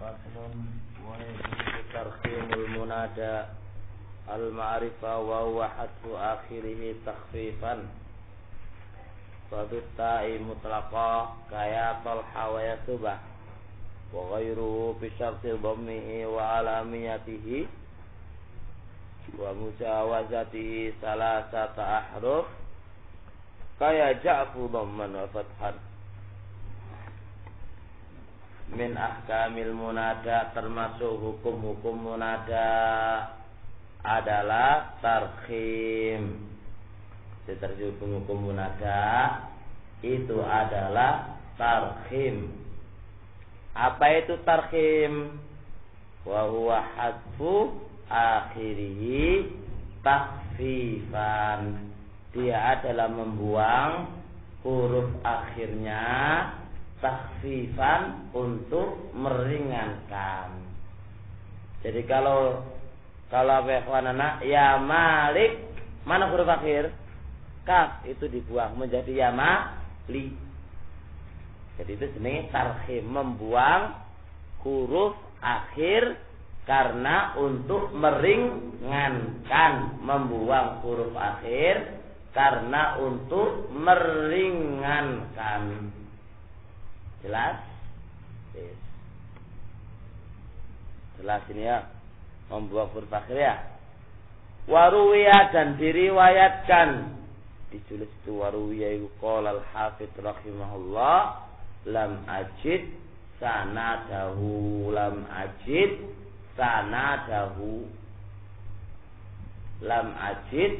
Faslun wa yajuzu tarkhimul munada al-ma'rifa wa huwa hadfu akhirih takhfifan faduta'i mutlaqa kaya talha wa yasubah wa ghairuhu bi syarti dhammihi wa alamiyatihi wa mujawazatihi salasata ahruf kaya ja'fu dhamman wa fathan. Min ahkamil munada, termasuk hukum-hukum munada adalah tarkhim. Termasuk hukum munada itu adalah tarkhim. Apa itu tarkhim? Wa huwa hadfu akhirih takhfifan. Dia adalah membuang huruf akhirnya takhfifan untuk meringankan. Jadi kalau ikhwanana ya Malik, mana huruf akhir? Kaf, itu dibuang menjadi ya Mali. Jadi itu jenis tarkhim, membuang huruf akhir karena untuk meringankan, membuang huruf akhir karena untuk meringankan. Jelas? Yes. Jelas ini ya. Membuang huruf akhir ya. Waruwiyah, dan diriwayatkan. Ditulis itu waruwiyah itu qala al-hafidh rahimahullah lam ajid sanadahu, lam ajid sanadahu, lam ajid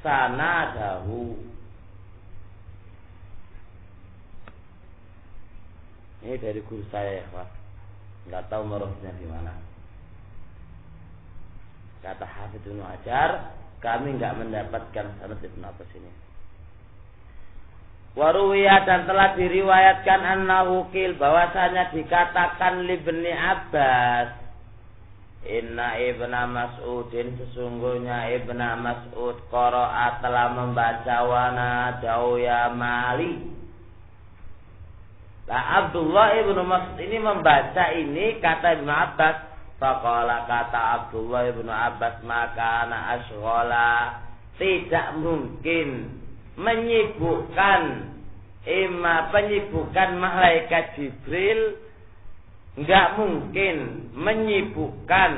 sanadahu. Ini dari guru saya ya Pak. Enggak tahu marufnya di mana. Kata Hafidz Ibnu Hajar, kami enggak mendapatkan sanad Ibnu Abbas ini. Waruwiyah, dan telah diriwayatkan annahu qil, bahwasanya dikatakan li Ibnu Abbas, inna Ibnu Mas'udin, sesungguhnya Ibnu Mas'ud qara'a, telah membaca wana dau ya Mali. Nah, Abdullah ibnu Mas'ud ini membaca ini, kata Ibnu Abbas, faqala, kata Abdullah ibnu Abbas, maka ana asghala, tidak mungkin menyibukkan penyibukkan malaikat Jibril, enggak mungkin menyibukkan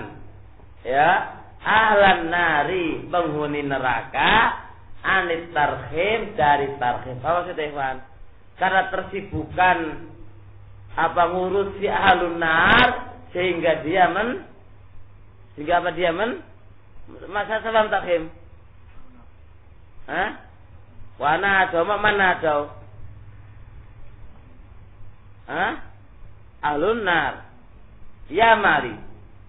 ya ahlan nari, penghuni neraka, anit tarkhim, dari tarkhim. Apa maksudnya Ikhwan? Karena tersibukan ngurusi ahlun nar sehingga dia masa salam takhim. Hah? Wana ada mana ada? Hah? Ahlun nar. Ya mari.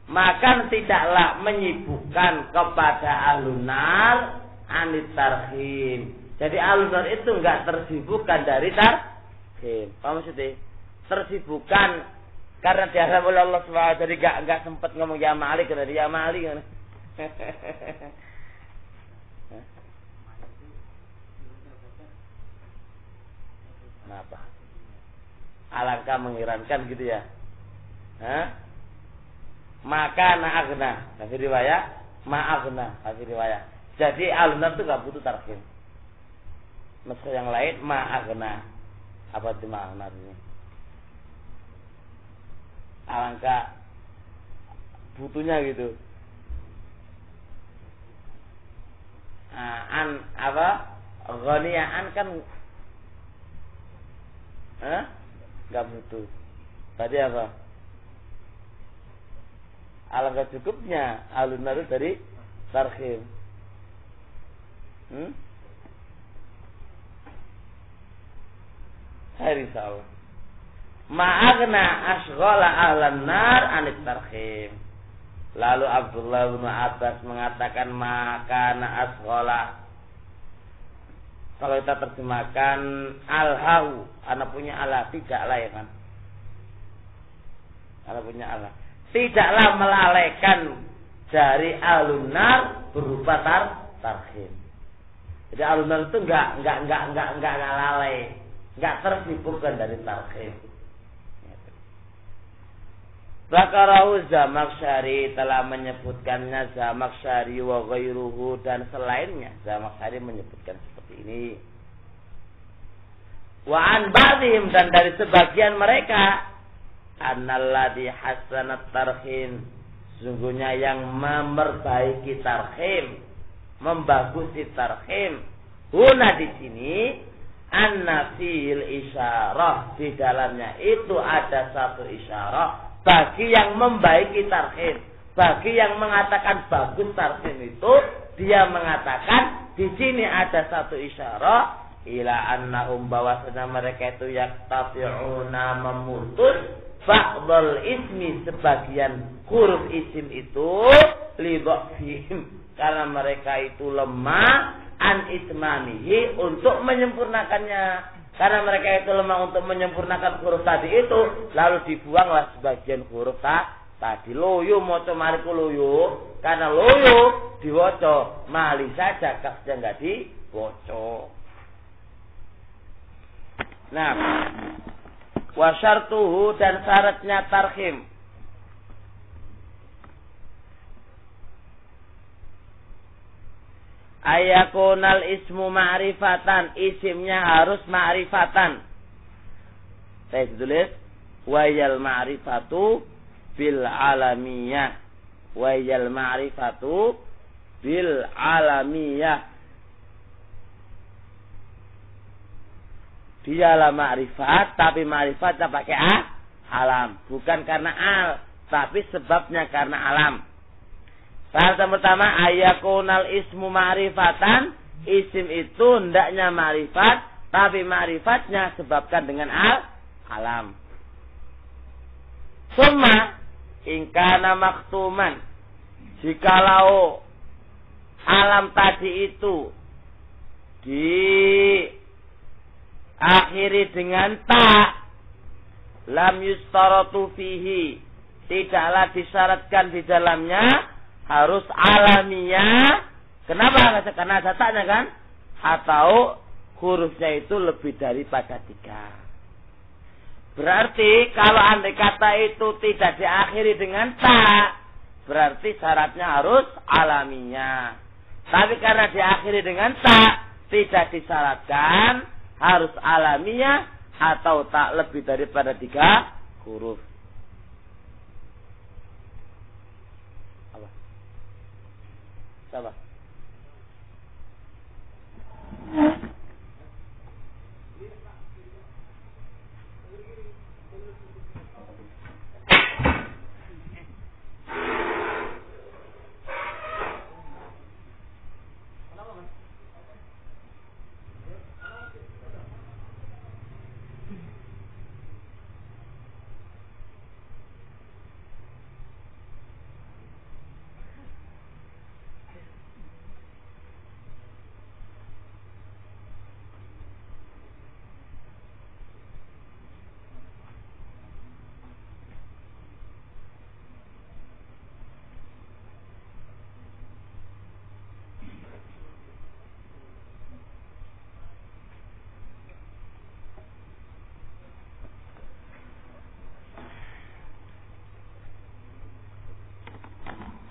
Maka tidaklah menyibukkan kepada ahlun nar anit tarkhim. Jadi alunar itu enggak tersibukkan dari tarkhim. Apa maksudnya? Tersibukkan karena diharap oleh Allah SWT. Jadi enggak sempat ngomong ya Malik, dari ya Malik. Kenapa? Alangkah mengherankan gitu ya. Maka na'agna. Tapi riwayat ma'agna. Tapi riwayat. Jadi alunar itu enggak butuh tarkhim. Maksud yang lain ma'agna. Apa itu ma'agna ini? Alangkah butuhnya gitu. Ghaniyaan kan enggak butuh. Tadi apa? Alangkah cukupnya alunar dari tarkhim. Insyaallah. Ma'agna asghala ahlan nar anit tarkhim. Lalu Abdullah bin Abbas mengatakan maka na asghala. Kalau kita terjemahkan alhahu, anak punya Allah, tidaklah ya kan. Anak punya Allah. Tidaklah melalaikan dari ahlun nar berupa tarkhim. Jadi ahlun nar itu enggak lalai. Enggak tersibukkan dari tarkhim. Zakarahu Zamakhsyari, telah menyebutkannya Zamakhsyari wa ghairuhu, dan selainnya Zamakhsyari menyebutkan seperti ini. Wa an ba'dihim, dan dari sebagian mereka, annalladzi hasanat tarhim, sungguhnya yang memperbaiki tarhim, membagusi tarhim, huna di sini anna fil isyarah, di dalamnya itu ada satu isyarah bagi yang membaiki tarhim, bagi yang mengatakan bagus tarhim itu, dia mengatakan di sini ada satu isyarah ila annahum, bahwasanya mereka itu yaktafi'una, memutus ba'dal ismi, sebagian huruf isim itu lidhafihim, karena mereka itu lemah an itmamihi, untuk menyempurnakannya. Karena mereka itu lemah untuk menyempurnakan huruf tadi itu, lalu dibuanglah sebagian huruf tadi. Loyo moco mariku loyo, karena loyo diwoco, mali saja kasnya enggak diwoco. Nah, wa syartuhu, dan syaratnya tarhim, ayakunal ismu ma'rifatan, isimnya harus ma'rifatan. Saya tulis wayal ma'rifatu bil alamiyah, wayal ma'rifatu bil alamiyah. Dialah ma'rifat, tapi ma'rifatnya pakai alam, bukan karena al, tapi sebabnya karena alam. Syarat yang pertama, ayakunal ismu ma'rifatan, isim itu hendaknya ma'rifat, tapi ma'rifatnya sebabkan dengan alam. Summa ingkana maktuman, jikalau alam tadi itu diakhiri dengan ta, lam yustaratu fihi, tidaklah disyaratkan di dalamnya harus alamiah. Kenapa? Karena ada taknya kan? Atau hurufnya itu lebih daripada 3. Berarti kalau andai kata itu tidak diakhiri dengan ta, berarti syaratnya harus alamiah. Tapi karena diakhiri dengan ta, tidak disyaratkan harus alamiah atau tak lebih daripada 3 huruf. Apa?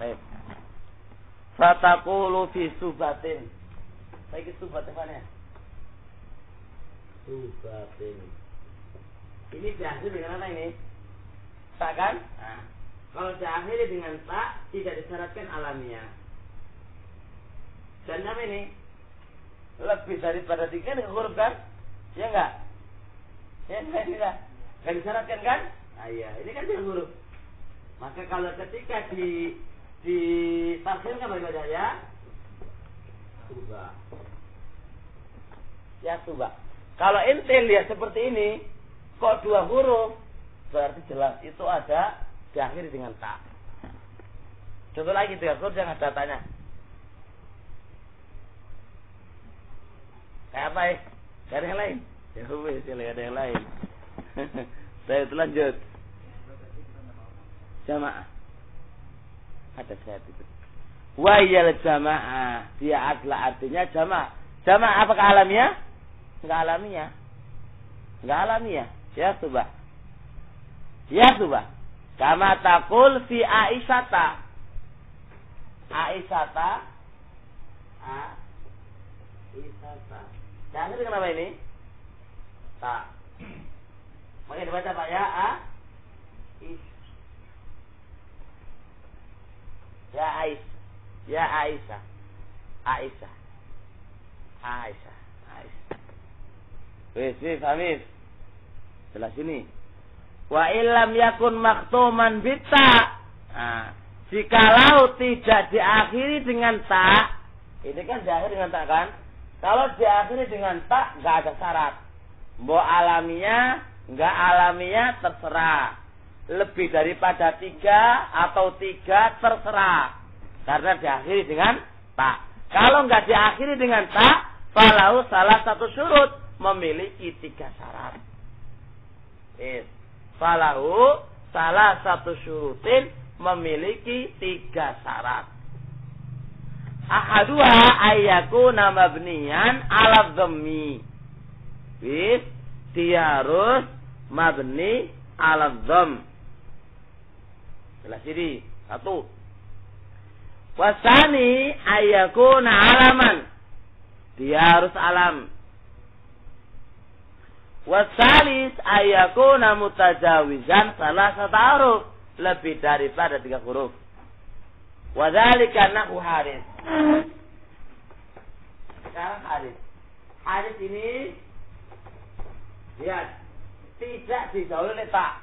Baik. Fataqulu fi subatin. Baik, subatin mana? Subatin. Ini diakhiri dengan apa ini? Tak kan? Nah, kalau diakhiri dengan tak, tidak disyaratkan alamiah. Dan apa ini? Lebih daripada 3 huruf kan? Ya enggak? Ya enggak? Kan disyaratkan kan? Nah, iya, ini kan 3 huruf. Maka kalau ketika ditarhimkan bagaimana ya? Suba. Ya suba. Kalau ente lihat seperti ini, kok 2 huruf, berarti jelas itu ada diakhiri dengan ta. Contoh lagi 3 huruf yang ada tanya. Kayak apa ya? Ada yang lain? Ya wes, ada yang lain. Saya itu lanjut. Jamaah. Ada saya itu. Wayal jamaah, dia adalah artinya jamaah. Jamaah apakah alamiah? Enggak alamiah. Enggak alamiah. Ya subah. Ya subah. Kama taqul fi Aisyata. Aisyata. Aisyata. Jangan itu kenapa ini? Tak. Makanya dibaca Pak ya. Ya Aisyah. Ya Aisyah. Aisyah. Aisyah. Aisyah. Wis, Hamid. Jelas ini. Wa illam yakun maktuman bita. Nah, jikalau tidak diakhiri dengan ta, ini kan diakhiri dengan ta kan? Kalau diakhiri dengan ta, enggak ada syarat. Mbok alamiah, enggak alamiah terserah. Lebih daripada 3 atau 3 terserah. Karena diakhiri dengan ta. Kalau enggak diakhiri dengan ta, falahu salah satu syurut, memiliki 3 syarat. Falahu salah satu syurutin, memiliki 3 syarat. Ahaduha ayyakuna mabniyan ala dhammi. Dia harus mabni ala dhamm. Jelas ini. 1. Wasani ayyakuna alaman. Dia harus alam. Wasalis ayyakuna mutajawizan salah satu huruf, lebih daripada 3 huruf. Wadzalika nahu Haris. Sekarang Haris. Haris ini lihat, tidak didahului oleh ta.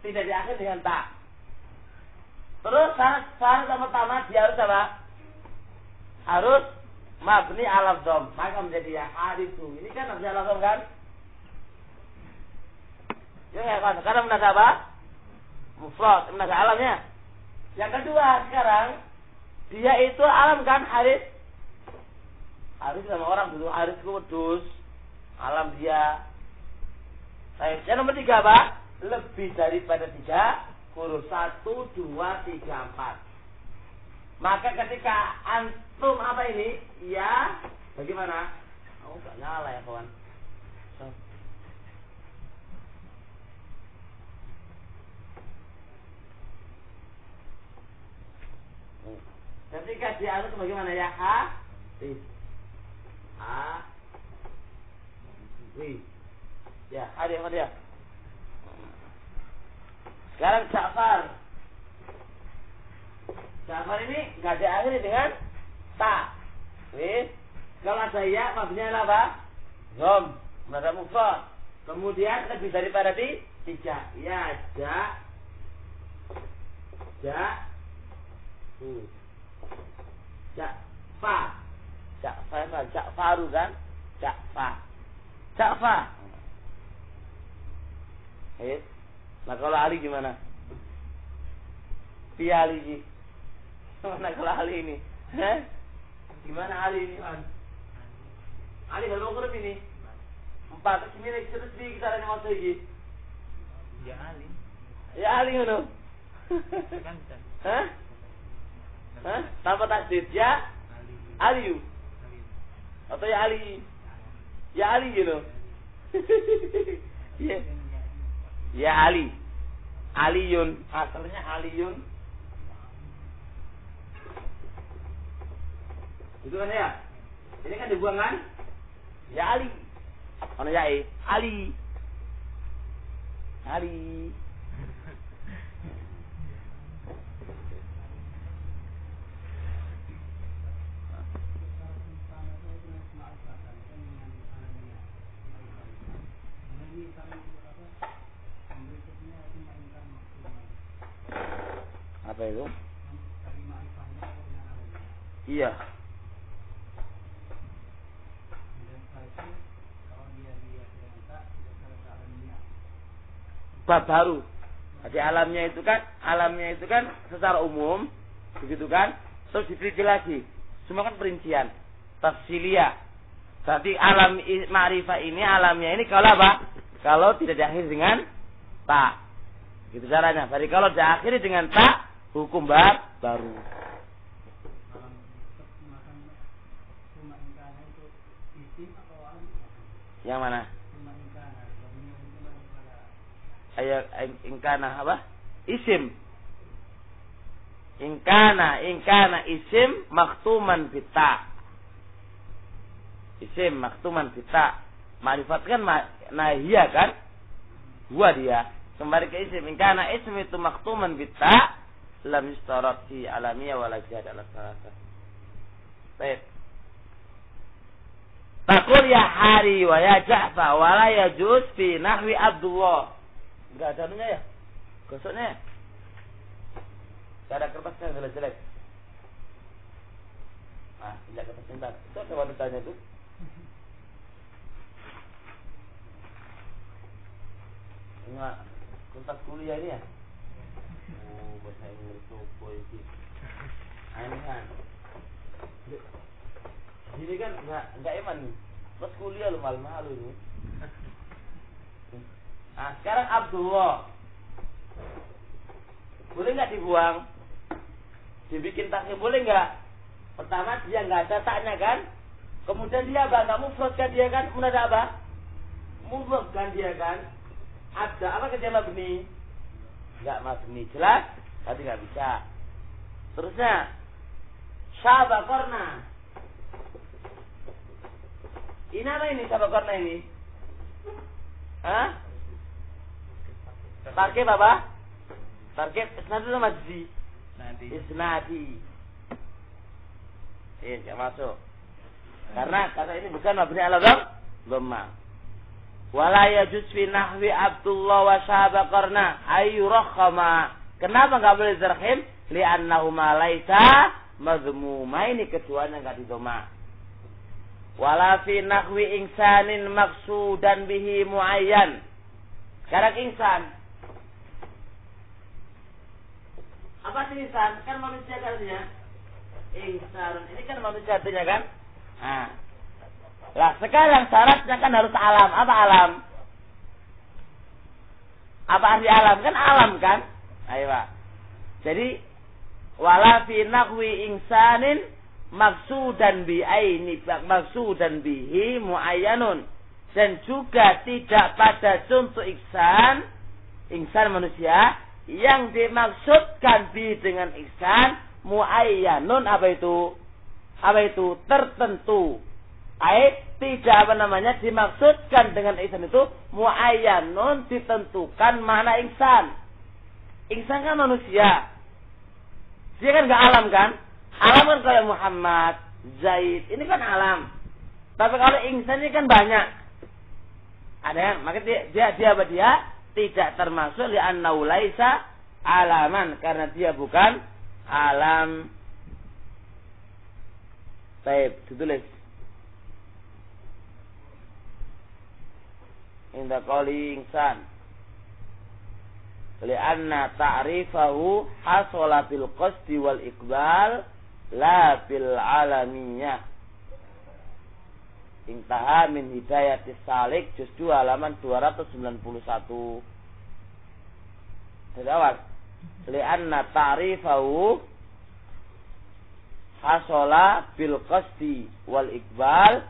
Tidak diakhiri dengan ta. Terus syarat yang pertama dia harus apa? Harus mabni ala dhamm. Maka menjadi ya harisu. Ini kan mabni ala dhamm kan? Ya kan? Karena menasa apa? Mufrad, menasa alamnya. Yang kedua sekarang, dia itu alam kan Haris. Haris sama orang dulu, Haris kudus. Alam dia. Yang nomor 3 apa? Lebih daripada 3 huruf 1, 2, 3, 4. Maka ketika antum apa ini? Ya, bagaimana? Oh, enggak nyala ya kawan. Ketika dia antum bagaimana ya? Ya, ada apa dia? Sekarang Ja'far. Ja'far ini enggak diakhiri dengan ta. Kalau ada ya, mabninya apa? Dhamm, menada mufrad. Kemudian lebih daripada 3. Ya, Ja'faru kan? Ja'far. Nah kalau Ali gimana? Pia Ali ji. Mana kalau Ali ini? Gimana Ali ini, Man? Ali baru huruf ini. 4 ini terus di kita ada masuk lagi. Ya Ali. Ya Ali ngono. Hah? Tanpa tasdid ya Aliyu. Atau ya Ali. Ya Ali gitu. Ya Ali. Aliyun. Asalnya Aliyun. Itu kan ya. Ini kan dibuang kan? Ya Ali. Mana ya Ali. Ali. Apa itu? Iya. Bab baru. Jadi alamnya itu kan secara umum, begitu kan? Terus diperinci lagi. Semua kan perincian. Tafsiliyah. Berarti alam ma'rifah ini, alamnya ini kalau apa? Kalau tidak diakhiri dengan ta. Gitu caranya. Jadi kalau diakhiri dengan ta, hukum bab baru. Yang mana? ingkana apa? Isim. Ingkana isim maktuman bita. Isim maktuman bita. Ma'rifat kan nahia kan? Huwa dia. Kembali ke isim. Ingkana isim itu maktuman bita. Lam yustarat fi alamiya wala jihad ala salasa. Baik. Takul ya hari wa ya ja'fa wa la yajuz fi nahwi Abdullah. Enggak ada anunya ya? Gosoknya ya? Enggak ada kertasnya jelek-jelek. Ah, tidak kertas cinta. Itu ada wanitanya itu. Enggak kertas kuliah ini ya? Oh, bahasa Inggris sopo iki. Ini kan. Ini kan enggak iman nih. Terus kuliah lu malu-malu ini. Nah, sekarang Abdullah. Boleh enggak dibuang? Dibikin taknya boleh enggak? Pertama dia enggak ada taknya kan? Kemudian dia apa? Enggak mufrad kan dia kan? Kemudian ada apa? Mufrad kan dia kan? Ada apa kerja mabni? Enggak mabni, jelas? Tapi enggak bisa. Terusnya Syabakorna. Ini apa ini Syabakorna ini? Hah? Tarkib apa? Tarkib isnadi atau majzi? Isnadi. Enggak masuk. Karena kata ini bukan mabni ala dhamma. Wala yajuz fi nahwi Abdullah wa Syabakorna ayyurakhama. Kenapa enggak boleh zarhim? Li'annahuma laisa mazmumaini, keduanya enggak didoma. Wala fi nahwi insanin maqsudan bihi muayyan. Sekarang insan. Apa sih insan? Kan manusia katanya. Insan. Ini kan manusia artinya kan? Nah. Lah sekarang syaratnya kan harus alam. Apa alam? Apa arti alam? Kan alam kan? Ayo Pak. Jadi wala fi nahwi insanin maksudan bi aini maksudan bihi muayyanun, dan juga tidak pada contoh insan manusia yang dimaksudkan bi dengan ihsan muayyanun. Apa itu tertentu. Tidak dimaksudkan dengan ihsan itu muayyanun, ditentukan mana ihsan. Ihsan kan manusia, dia kan enggak alam kan? Alam kan kayak Muhammad, Zaid, ini kan alam. Tapi kalau ihsan ini kan banyak. Ada yang maka dia tidak termasuk li'annahu laisa alaman, karena dia bukan alam. Baik, ditulis. Inda qali ihsan. Li'anna ta'rifahu hasala bil qasdi wal iqbal la bil alamiyah. Intaha min hidayatis salik juz 2 halaman 291. Terus li'anna ta'rifahu hasala bil qasdi wal iqbal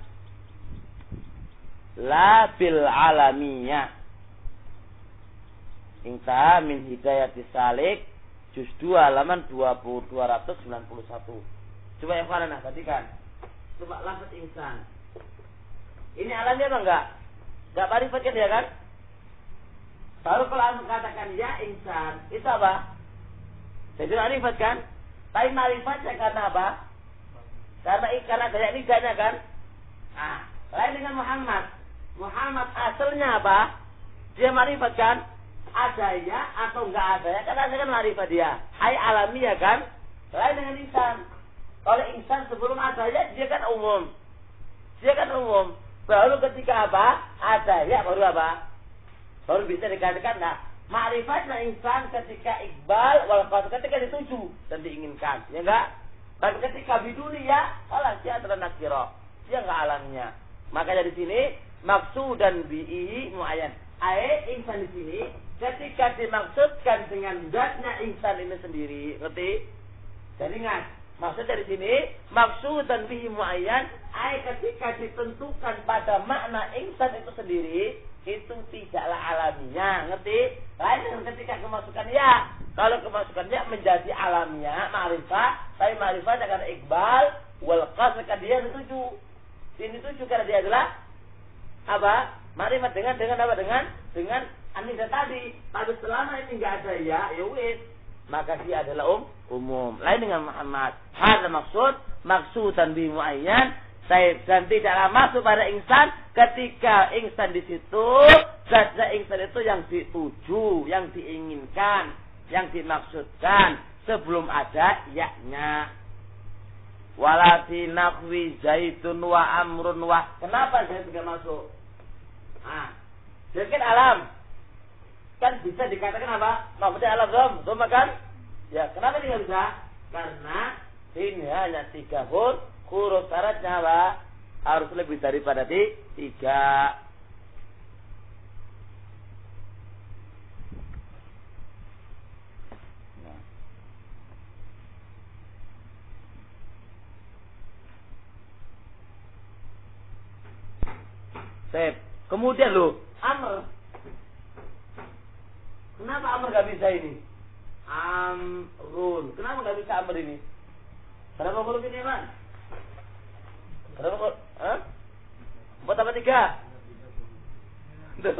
la bil alamiyah. Intaha min hidayatis salik juz 2 halaman 291. Coba yang mana perhatikan. Coba lafaz insan. Ini alamnya apa enggak? Enggak marifat kan dia kan? Baru kalau mengatakan ya insan, itu apa? Jadi marifat kan? Tapi marifatnya karena apa? Karena gaya nidanya kan? Ah, lain dengan Muhammad. Muhammad asalnya apa? Dia marifat kan? Ada ya atau enggak ada ya, karena kan marifat dia. Hai alamiah kan? Lain dengan insan. Kalau insan sebelum ada ya dia kan umum. Dia kan umum. Baru ketika apa? Ada ya baru apa? Baru bisa dikatakan nah, ma'rifatnya insan ketika iqbal wal qasd, ketika dituju dan diinginkan. Ya enggak? Tapi ketika biduni ya, alah dia adalah nakira. Dia enggak alamnya. Maka dari sini maksudan bihi muayyan. Insan di sini ketika dimaksudkan dengan zatnya insan ini sendiri, ngerti? Jadi ingat, maksud dari sini maksudan bihi muayyan, ketika ditentukan pada makna insan itu sendiri, itu tidaklah alamiah, ngerti? Lain dengan ketika kemasukan ya. Kalau kemasukan ya menjadi alamiah, ma'rifah, tapi ma'rifah akan iqbal, wal qasd dia dituju. Ini dituju karena dia adalah apa? Ma'rifah dengan apa? Dengan anidah tadi. Tapi selama ini enggak ada ya wis, maka dia adalah umum. Lain dengan Muhammad. Hal maksudan bi muayyan. Dan tidaklah masuk pada insan ketika insan di situ, zat insan itu yang dituju, yang diinginkan, yang dimaksudkan sebelum ada yaknya. Walati nahwi zaitun wa amrun wa. Kenapa Zaid tidak masuk? Zaid kan alam. Kan bisa dikatakan apa? Maksudnya alam dom kan? Ya, kenapa tidak bisa? Karena ini hanya 3 huruf syaratnya apa? Harus lebih daripada 3. Sip. Kemudian Amr. Kenapa Amr gak bisa ini? Amrun. Kenapa gak bisa Amr ini? Berapa huruf ini, Man? Berapa huruf? 4 apa 3? 1, 2,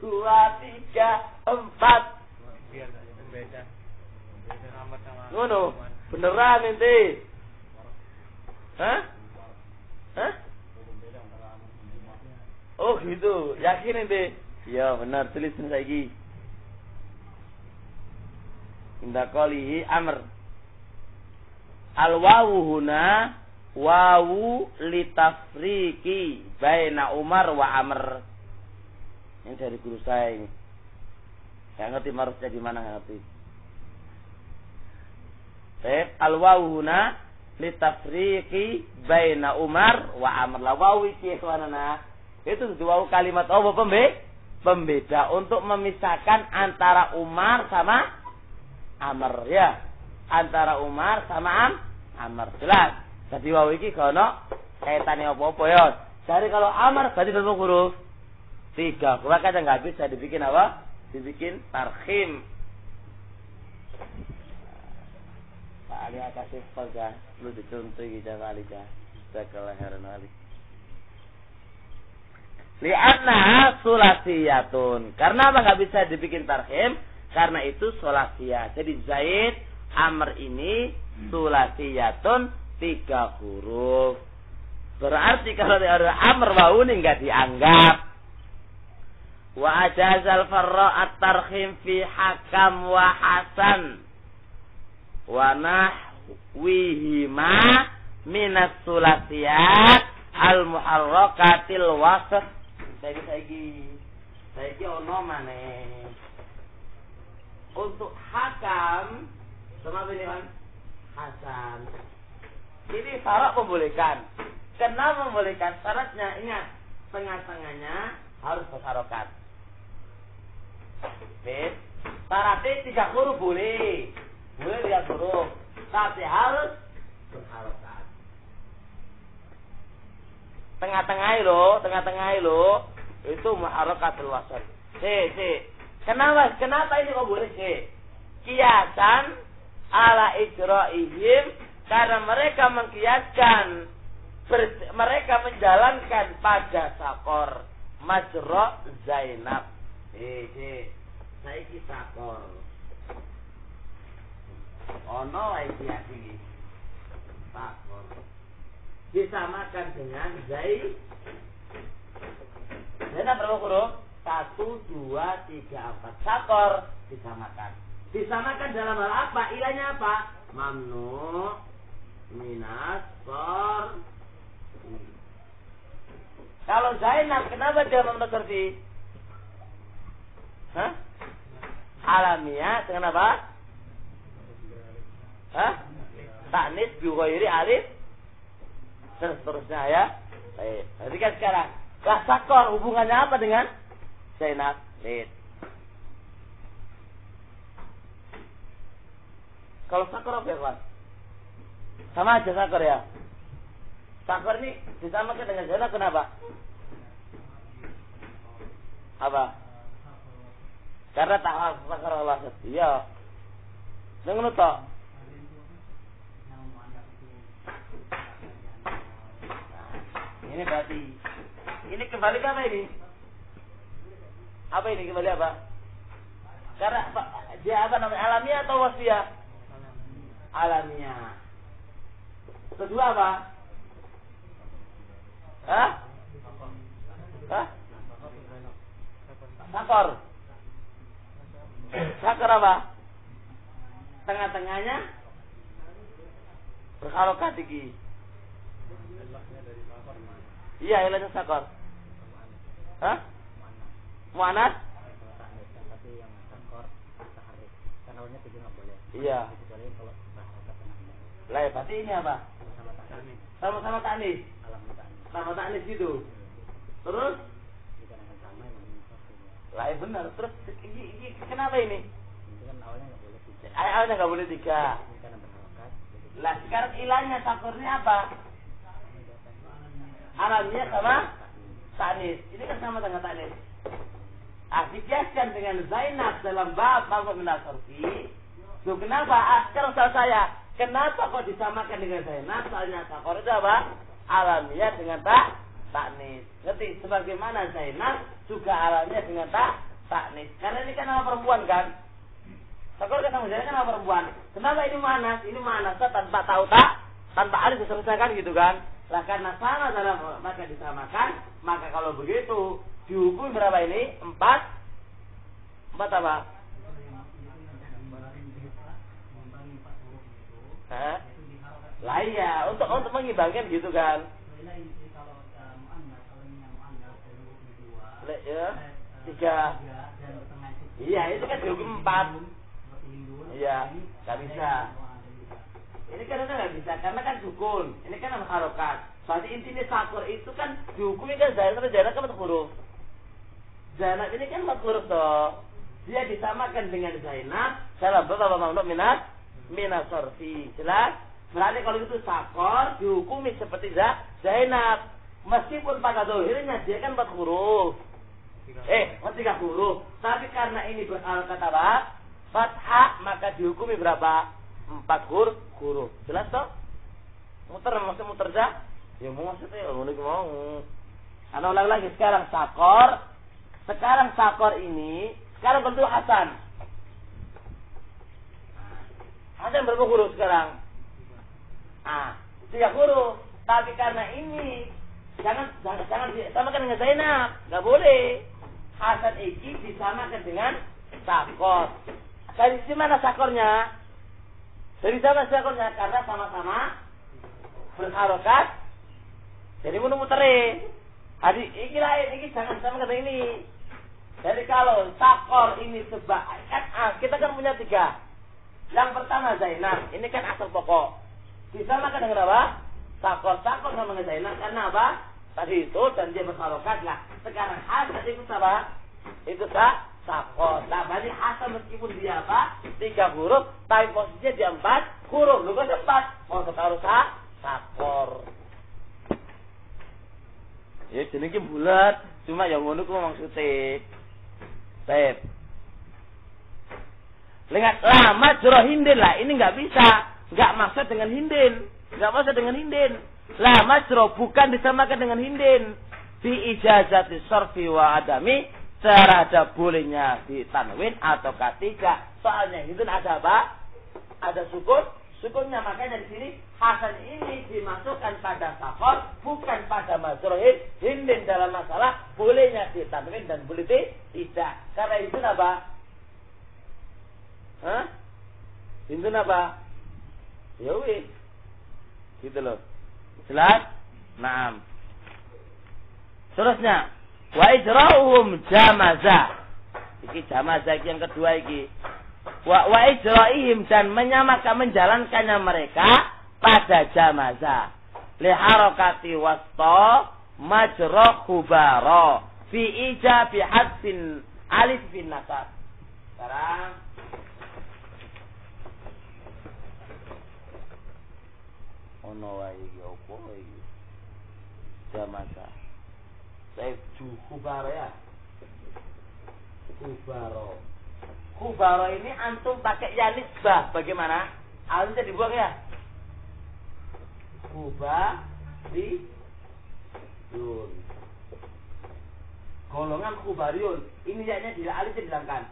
3, 4. Biar beda. Beda Amr sama. Ngono. Beneran ente. Hah? Oh gitu, yakin ente? Ya benar, tulisin saiki. Inda qalihi Amr. Al-wawu huna wawu litafriki baina Umar wa Amr. Ini dari guru saya ini. Gak ngerti marufnya di mana, gak ngerti. Al-wawu huna litafriki baina Umar wa Amr. La wawu iki ikhwanana. Itu dua kalimat pembeda untuk memisahkan antara Umar sama Amr ya. Antara Umar sama Amr. Jelas. Jadi wawu iki kono kaitane apa-apa ya. Jadi kalau Amr berarti berapa huruf? 3. Maka enggak bisa dibikin apa? Dibikin tarkhim. Pak Ali kasih pegang lu dicontoh iki kali ya. Sekala heran Ali. Li'anna sulasiyatun. Karena apa enggak bisa dibikin tarkhim? Karena itu sulasiyah. Jadi Zaid Amr ini sulasiyatun 3 huruf. Berarti kalau ada Amr wa ini enggak dianggap. Wa ajazal farra at-tarkhim fi hakam wa hasan wa nahwihima minas sulasiyat al-muharrakatil wasf. Saiki ono maneh. Untuk hakam sama pilihan hasan. Ini syarat membolehkan. Kenapa membolehkan? Syaratnya ingat, tengah-tengahnya harus berharokat. Syaratnya 3 huruf boleh 3 huruf, tapi harus berharokat. Tengah-tengah lo, itu muharrakatul wasl. Kenapa ini kok boleh kiasan ala ijra'ihim, karena mereka mengkiaskan, mereka menjalankan pada sakor majra Zainab. Saiki sakor ono wae iki sakor disamakan dengan Zainab berapa huruf? 1, 2, 3, 4. Sakor disamakan dalam hal apa? Ilahnya apa? Mamnu minas sor. Kalau Zainab kenapa dia mamnu sorfi? Alamiah dengan apa? Ta'nis bi ghairi alif. Seterusnya ya. Baik. Perhatikan sekarang. Lah sakor hubungannya apa dengan Zainab? Lihat. Kalau sakor apa ya, Pak? Sama aja sakor ya. Sakor ini disamakan dengan Zainab kenapa? Apa? Karena takar wasat. Iya. Nang ngono to. Ini berarti ini kembali ke apa ini? Apa ini kembali apa? Karena dia apa namanya, alamiah atau wasiah? Alamiah. Kedua apa? Hah? Sakor. Sakor apa? Tengah-tengahnya berharokat iki. Iya, ilahnya sakor. Hah? Muannas? Tapi yang sakor taharrik. Karena awalnya itu enggak boleh. Iya. Kecuali kalau berharokat tengahnya. Lah, berarti ini apa? Sama-sama tanis. Sama tanis gitu. Terus? Dikarenakan sama yang Lah, benar. Terus ini kenapa ini? itu kan awalnya enggak boleh 3. Awalnya enggak boleh 3. Karena berharokat. Lah, sekarang ilahnya sakornya apa? Alamnya sama tanis. Ini kan sama dengan tanis. Dikiaskan dengan Zainab dalam bab Minal Sarfi. Loh, kenapa? Sekarang soal saya, kenapa kok disamakan dengan Zainab? Soalnya sakor itu apa? Alamiah dengan taknis. Ngerti? Sebagaimana Zainab juga alamiah dengan taknis. Karena ini kan nama perempuan kan? Sakor kan sama Zainab kan nama perempuan. Kenapa ini manas? Ini manas tanpa tahu tanpa alif diselesaikan gitu kan? Lah karena sama dalam maka disamakan, maka kalau begitu dihukum berapa ini? 4 apa? Lah iya, untuk mengimbangkan gitu kan. Ya, 3. Iya, itu kan dihukum 4. Iya, nggak bisa. Ini kan nggak bisa, karena kan sukun. Ini kan nama harokat. Berarti intinya sakor itu kan dihukumi kan Zainab kan 4 huruf. Zainab ini kan 4 huruf toh. Dia disamakan dengan Zainab dalam bab mamnu minas sarfi. Jelas? Berarti kalau itu sakor dihukumi seperti Zainab. Meskipun pada zahirnya dia kan 4 huruf. 3 huruf. Tapi karena ini berharokat apa? Fathah, maka dihukumi berapa? 4 huruf. Jelas toh? Maksudnya muter dah? Ya maksudnya ya mau. Karena ulang lagi sekarang sakor. Sekarang sakor ini sekarang bentuk Hasan. Hasan berapa huruf sekarang? 3 huruf. Tapi karena ini jangan samakan dengan Zainab. Enggak boleh. Hasan ini disamakan dengan sakor. Dari mana sakornya? Dari sama sakornya karena sama-sama berharokat. Jadi muter-muterin. Ini lain, ini jangan sama kata ini. Jadi kalau sakor ini sebab kita kan punya 3. Yang pertama Zainab, ini kan asal pokok. Disamakan dengan apa? Sakor sama dengan Zainab karena apa? Tadi itu dan dia berharokat lah. Sekarang Hasan itu apa? Itu sakor. Nah, berarti Hasan meskipun dia apa? 3 huruf, tapi posisinya dia 4 huruf. Lu kan 4. Mau harus sakor. Ya jenenge bulat, cuma yang ngono ku maksudnya. Baik. Lihat lama jero hindin lah, ini enggak bisa. Enggak maksud dengan hindin. Enggak maksud dengan hindin. Lama jero bukan disamakan dengan hindin. Fi ijazati sarfi wa adami terhadap bolehnya ditanwin atau ketika. Soalnya hindin ada apa? Ada sukunnya, makanya di sini Hasan ini dimasukkan pada sakor, bukan pada mazhar hindin dalam masalah bolehnya ditanwin dan boleh tidak. Karena itu apa? Hindun apa? Ya wis. Gitu loh. Jelas? Naam. Terusnya, wa ijra'uhum jamaza. Iki jamaza yang kedua iki. Wa ijra'ihim dan menyamakan menjalankannya mereka pada jamaza. Li harakati wasta majra khubara fi ijabi hadfin alif bin nasab. Sekarang ono wae iki opo iki? Jamaza. Saya khubara ya. Khubaro. Khubaro ini antum pakai ya nisbah. Bagaimana? Alifnya dibuang ya. Khubariyun. Golongan khubariyun. Ini ya-nya alifnya dihilangkan.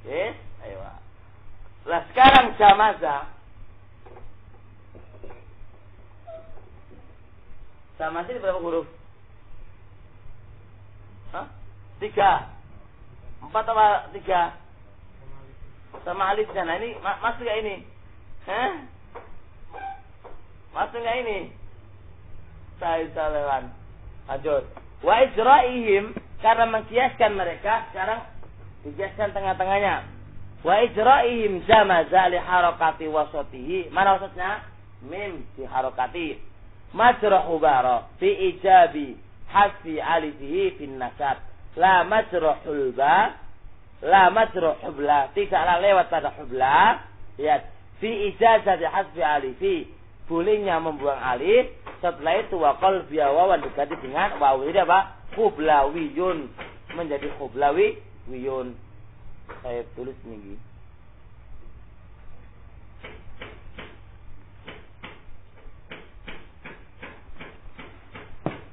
Oke, ayo. Lah sekarang jamaza. Jamaza ini berapa huruf? Hah? 3. 4 apa 3? Sama alifnya. Nah ini masuk gak ini? Hah? Masuk gak ini? Saya lewat. Lanjut. Wa ijra'ihim, karena mengkiaskan mereka, sekarang dikiaskan tengah-tengahnya. Wa ijra'ihim jamaza li harakati wasatihi. Mana wasatnya? Mim di harakati. Majra hubara fi ijabi hasfi alifihi fin nasab. La majruhul ba, la majruhubla, tidaklah lewat pada hubla. Lihat, fi ijazati hasfi alifi, bolehnya membuang alif. Setelah itu wa qalbi wawan diganti dengan wawu. Ini apa? Hublawiyun, menjadi hublawiyun. Saya tulis ini.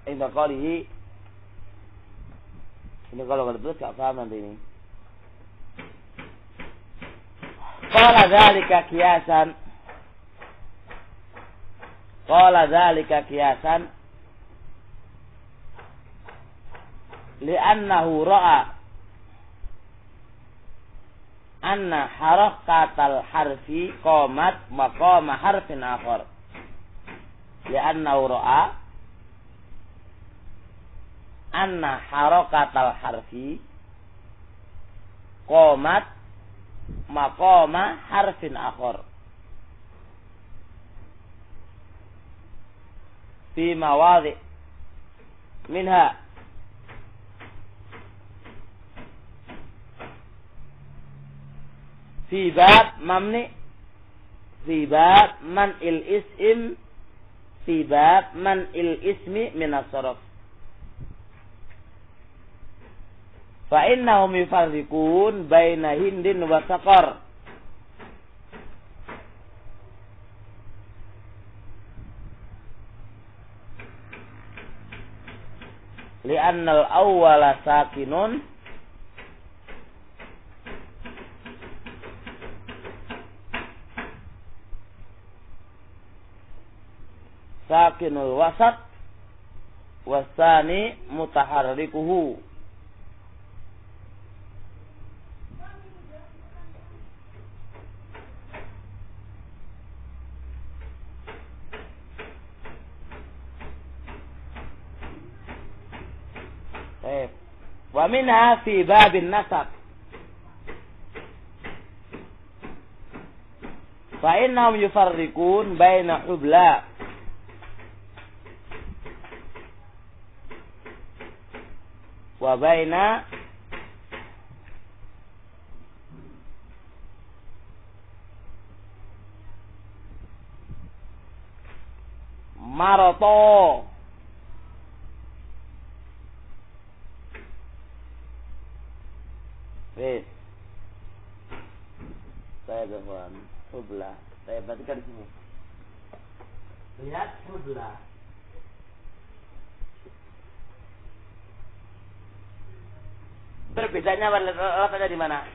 Indah qalihi. Ini kalau nggak tulis nggak paham nanti ini. Qala dzalika qiyasan. Qala dzalika qiyasan li'annahu ra'a anna harakatal harfi qamat maqama harfin akhar. Li'annahu ra'a anna harakatal harfi qamat maqama harfin akhar fi mawadhi minha fi bab mamni fi bab man il ism fi bab man il ismi min as-sarf. Fa innahum yufarriqun baina hindin wa saqar. Li'anna al-awwala sakinun sakinul wasat wasani mutaharrikuhu. Wa minha fi babin nasab. Fa innahum yufarriqun baina hubla wa baina marato. Wes. Saya gabung hubla. Saya bacakan di sini. Lihat hubla. Berbedanya letaknya di mana?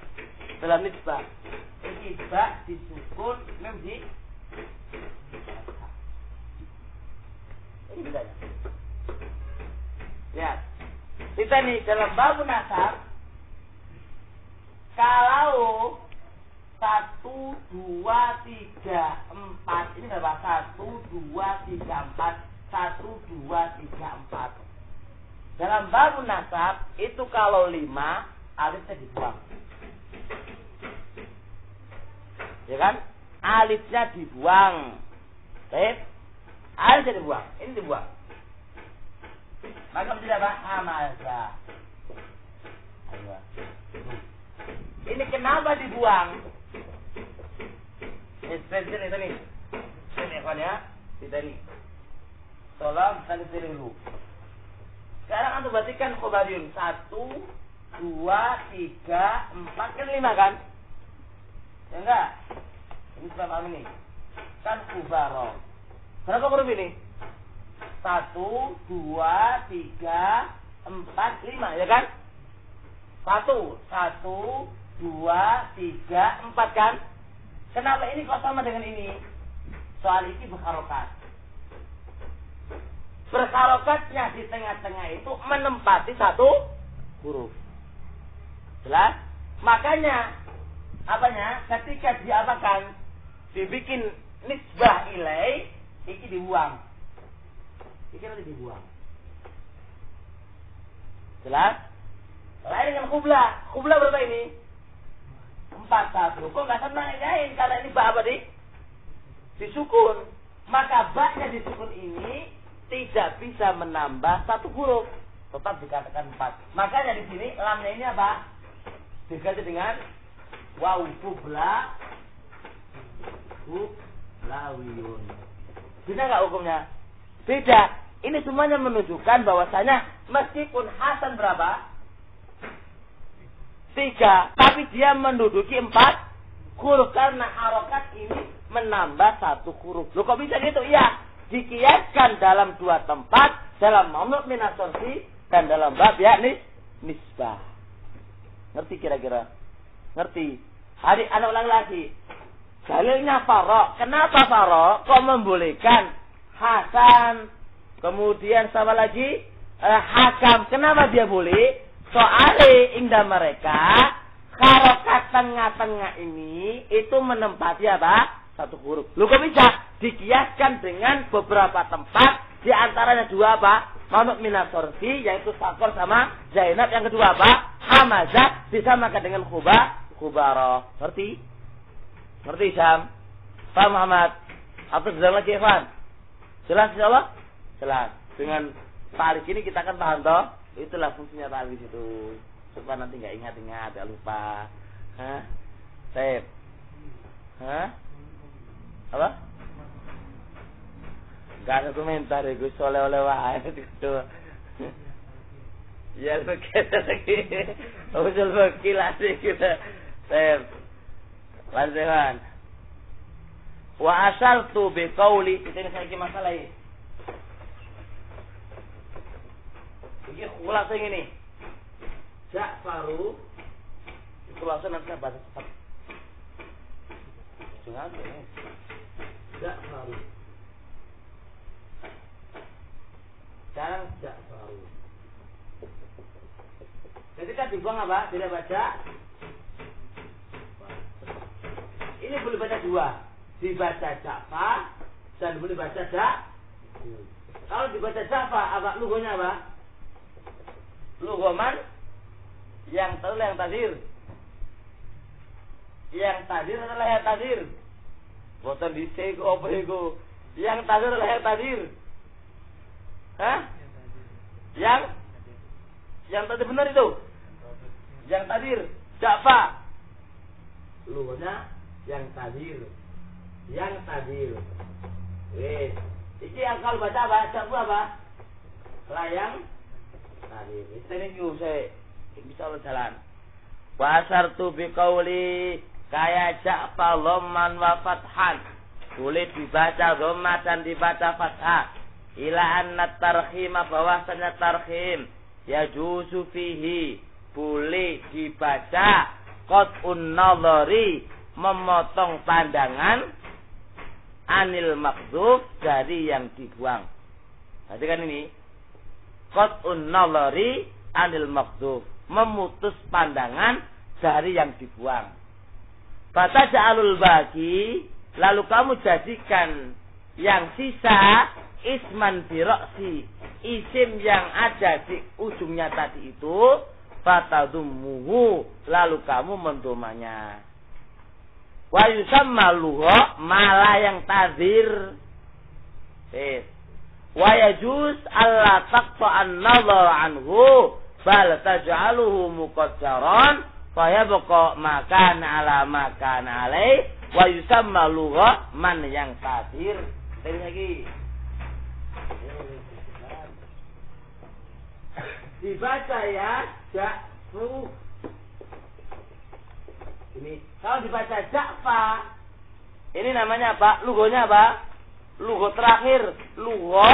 Dalam nisbah. Nisbah disukun, mem di. Ini bedanya. Lihat. Kita nih dalam bab nasab. Kalau 1, 2, 3, 4 ini berapa? 1, 2, 3, 4 1, 2, 3, 4. Dalam bab nasab itu kalau 5 alifnya dibuang. Ya kan? Alifnya dibuang. Baik. Alifnya dibuang. Ini dibuang. Maka menjadi apa? Hamaza. Ayo. Ini kenapa dibuang? Sini nih. Sini kawan ya. Sini. Tolong kali sini dulu. Sekarang antum perhatikan khobariyun 1, 2, 3, 4, kan 5 kan? Ya enggak? Ini sudah paham ini. Kan kubaro. Berapa huruf ini? 1, 2, 3, 4, 5, ya kan? 1, 2, 3, 4 kan? Kenapa ini kok sama dengan ini? Soal ini berharokat. Berharokatnya di tengah-tengah itu menempati satu huruf. Jelas? Makanya apanya? Ketika diapakan? Dibikin nisbah ilai, ini dibuang. Ini nanti dibuang. Jelas? Lain dengan kubla. Kubla berapa ini? 4-1. Kok nggak senang ngajain? Karena ini ba apa disukun. Maka ba-nya disukun ini tidak bisa menambah satu huruf. Tetap dikatakan 4. Makanya di sini lamnya ini apa? Diganti dengan waw kubla kublawiyun. Bisa nggak hukumnya? Beda. Ini semuanya menunjukkan bahwasanya meskipun Hasan berapa? 3, tapi dia menduduki 4 huruf karena harokat ini menambah satu huruf. Loh kok bisa gitu? Iya, dikiaskan dalam 2 tempat, dalam mamnu minas sorfi dan dalam bab yakni nisbah. Ngerti kira-kira? Ngerti? Adik anak ulang lagi. Dalilnya Farok. Kenapa Farok kok membolehkan Hasan? Kemudian sama lagi Hakam. Kenapa dia boleh? Soalnya indah mereka harokat tengah-tengah ini itu menempati apa? Satu huruf. Lu kok bisa dikiaskan dengan beberapa tempat, di antaranya 2 apa? Mamnu minas sorfi, yaitu Sakor sama Zainab. Yang kedua apa? Hamazah disamakan dengan Khubaro. Ngerti? Ngerti Syam? Paham Muhammad? Atau jelas lagi Evan? Jelas insyaallah? Jelas. Dengan tarik ini kita akan paham toh? Itulah fungsinya tarik itu. Supaya nanti nggak ingat-ingat, nggak lupa. Hah? Sip. Hah? Apa? Gak ada komentar ya, gue oleh-oleh wae gitu. Ya begitu lagi. Usul bekilah sih kita. Sip. Lanjutan. Wa asaltu bi qauli, kita ini lagi masalah ini. Ini khulasa ini. Ja'faru. Khulasa nanti bahasa cepat. Jangan ya. Ja'faru. Sekarang Ja'faru. Ketika dibuang apa? Tidak baca. Ini boleh baca 2. Dibaca Ja'far dan boleh baca Kalau dibaca Ja'far, apa lugonya apa? Lugoman yang adalah yang tadir. Yang tadir adalah yang tadir. Boten dhisik apa iku? Yang tadir adalah yang tadir. Hah? Yang tadi benar itu. Yang tadir, Ja'far. Lugonya yang tadir. Yang tadir. Wes. Iki yang kalau baca apa? Ja'far apa? Layang tadir. Ini saya bisa jalan. Wa asartu bi qauli kaya Ja'far dhamman wa fathan. Boleh dibaca dhamma dan dibaca fathah. Ila anna tarhima, bahwasanya tarhim yajuzu fihi, boleh dibaca qat'un nadhari, memotong pandangan, anil makdzuf, dari yang dibuang. Perhatikan ini, qat'un nadhari anil makdzuf, memutus pandangan dari yang dibuang. Fataj'alul baqi, lalu kamu jadikan yang sisa isman biroksi, isim yang ada di ujungnya tadi itu, fatadumuhu, lalu kamu mendomanya. Wa yusamma luha, malah yang tadir. Wa yajuz alla taqta'an nadhar anhu, bal taj'aluhu muqaddaran fa yabqa ma kana ala ma kana alai, wa yusamma luha man yang tadir. Tadi lagi dibaca ya Ja'fu. Ini kalau dibaca Ja'fa, ini namanya apa? Lugonya apa? Lugo terakhir. Lugo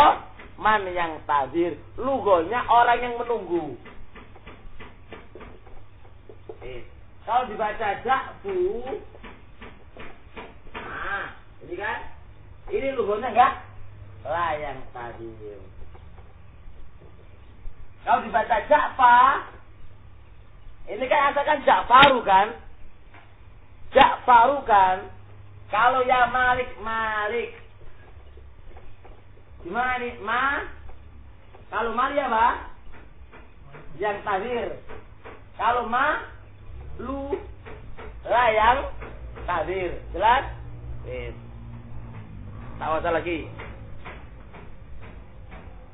man yang tadir. Lugonya orang yang menunggu. Kalau dibaca Ja'fu, nah, ini kan? Ini lugonya enggak? La yang tadir. Kalau dibaca Ja'fa, ini kan asalkan Ja'faru kan? Ja'faru kan? Kalau ya Malik, Malik. Gimana nih? Kalau Malik apa? Yang tahir. Kalau lu la yang tahir. Jelas? Tahu lagi.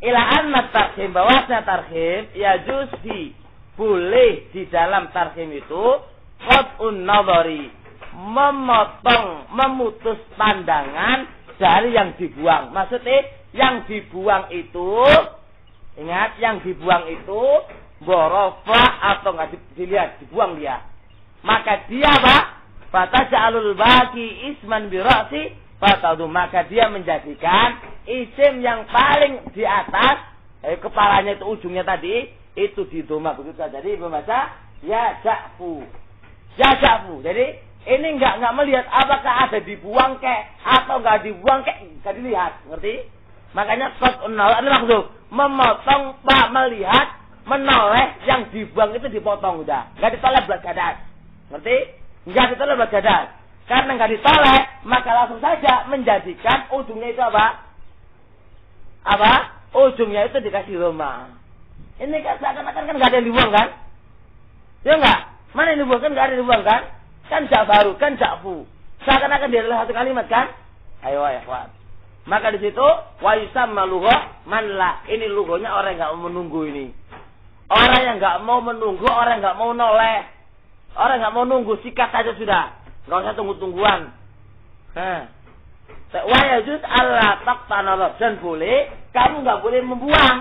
Ila anna tarhim, bahwasanya tarhim ya juzi boleh di dalam tarhim itu qat'un nadhari, memotong, memutus pandangan dari yang dibuang. Maksudnya yang dibuang itu, ingat yang dibuang itu borofa atau enggak dilihat, dibuang dia. Maka dia apa? Fataj'alul baqi isman bi ra'si fatadu, maka dia menjadikan isim yang paling di atas, kepalanya itu ujungnya tadi, itu di doma begitu saja. Jadi membaca ya Ja'fu. Ya Ja'fu. Jadi ini enggak melihat apakah ada dibuang atau enggak dibuang enggak dilihat. Ngerti? Makanya qat'un nadhar ini maksud memotong, pak melihat, menoleh yang dibuang itu dipotong udah. Enggak ditoleh belas gadas. Ngerti? Enggak ditoleh belas gadas. Karena enggak ditoleh, maka langsung saja menjadikan ujungnya itu apa? Ujungnya itu dikasih doma. Ini kan seakan-akan kan enggak ada yang dibuang kan? Ya enggak? Mana yang dibuang kan enggak ada yang dibuang kan? Kan Ja'faru, kan Ja'fu. Seakan-akan dia adalah satu kalimat kan? Ayo ya ikhwan. Maka di situ wa yusamma lugha man la. Ini lugonya orang yang enggak mau menunggu ini. Orang yang enggak mau menunggu, orang yang enggak mau noleh. Orang yang enggak mau nunggu, sikat saja sudah. Enggak usah tunggu-tungguan. Wa yajuz alla taqta nazar, dan boleh kamu enggak boleh membuang.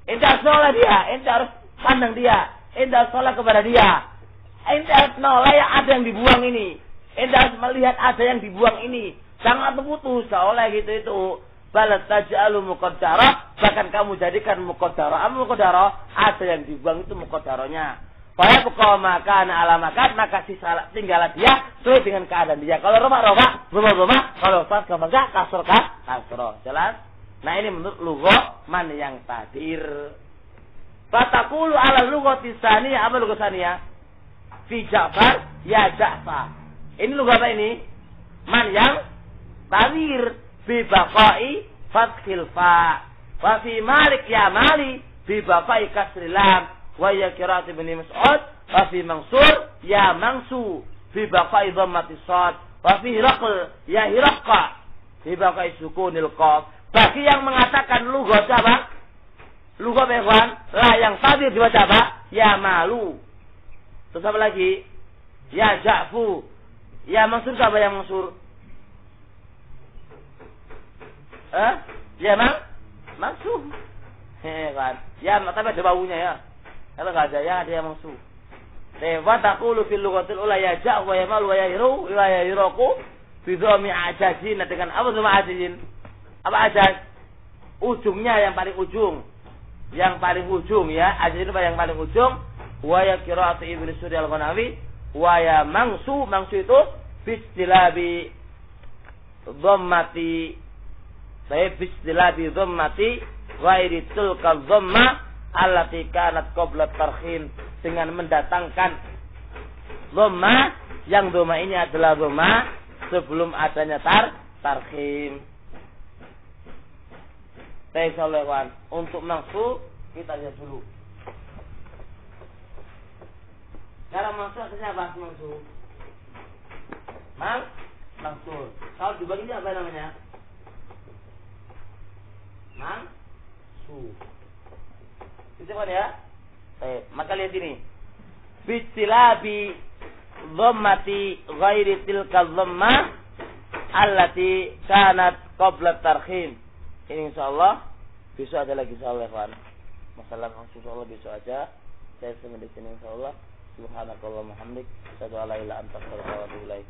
Ente harus noleh dia, ente harus pandang dia, ente harus noleh kepada dia. Ente harus noleh yang ada yang dibuang ini. Ente harus melihat ada yang dibuang ini. Jangan terputus, oleh gitu itu. Balat taj'alu muqaddarah, bahkan kamu jadikan muqaddarah. Apa muqaddarah? Ada yang dibuang itu muqaddarahnya. Faya buka makan alamakan, maka sisa tinggallah dia sesuai dengan keadaan dia. Kalau rumah, kalau pas kasur kasro. Jelas? Nah ini menurut lugha man yang tadir. Fatakulu ala lughati tsaniyah, apa lugha tsaniyah? Fi Ja'far ya Ja'fa. Ini lugha apa ini? Man yang tadir bi baqai fathil fa. Wa fi Malik ya Mali bi baqai kasril lam. Wa ya qira'at Ibn Mas'ud wa fi Mansur ya Mansu bi baqai dhammati sad. Wa fi Hiraql ya Hiraqqa bi baqai sukunil qaf. Bagi yang mengatakan lugha apa? Lugha behwan, lah yang tadi dibaca apa? Ya Malu. Terus apa lagi? Ya Ja'fu. Ya Mansur apa yang Mansur? Ya Mansur. Kan. Ya tapi ada baunya ya. Kalau enggak ada ya ada yang Mansur. Wa taqulu fil lughatil ula ya Ja'fu wa ya Malu wa ya Hiru wa ya Hiraqu bi dhammi ajazin, dengan apa dhamma ajazin? Apa ajaz? Ujungnya yang paling ujung. Yang paling ujung ya. Ajaz itu yang paling ujung. Wa ya qira'atu Ibnu Suri al-Ghanawi wa ya Mangsu itu bistilabi dhammati. Saya bistilabi dhammati wa iritul ka dhamma allati kanat qabla tarhim, dengan mendatangkan dhamma yang dhamma ini adalah dhamma sebelum adanya tarhim. Taisalwan, untuk Mangsu kita lihat dulu. Cara Mangsu artinya apa Mangsu? Mangsu. Kalau dibagi apa namanya? Mangsu. Itu kan ya? Maka lihat ini. Bistilabi dhammati ghairi tilka dhamma allati kanat qabla tarhim. Ini insyaallah besok ada lagi insyaallah, kawan. Masalah insyaallah besok aja. saya sampai di sini insyaallah. Subhanakallahumma hamdik, asyhadu an la ilaha illa anta, astaghfiruka wa atubu ilaik.